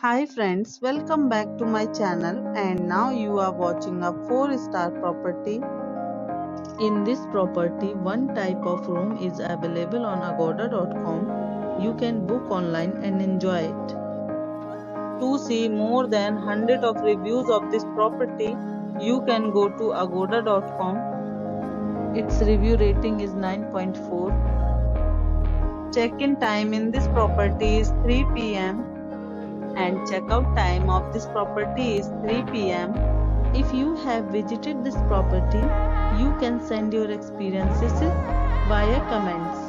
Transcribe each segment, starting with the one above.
Hi friends, welcome back to my channel and now you are watching a 4-star property. In this property, one type of room is available on agoda.com. You can book online and enjoy it. To see more than 100 of reviews of this property, you can go to agoda.com. Its review rating is 9.4. Check-in time in this property is 3 p.m. and checkout time of this property is 3 p.m. If you have visited this property, you can send your experiences via comments.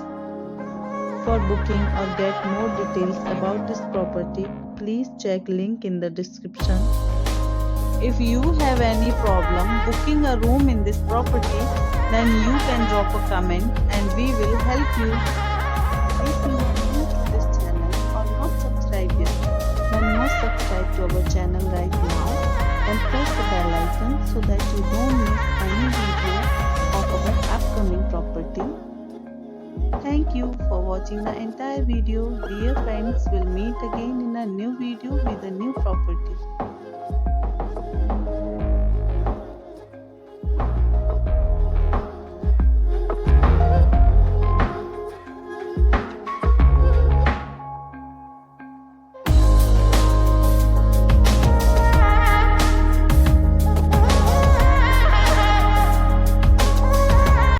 For booking or get more details about this property, please check link in the description. If you have any problem booking a room in this property, then you can drop a comment and we will help you. If you are new to this channel or not subscribed yet, then must subscribe to our channel right now and press the bell icon so that you don't miss any video of our upcoming property. Thank you for watching the entire video. Dear friends, we'll meet again in a new video with a new property.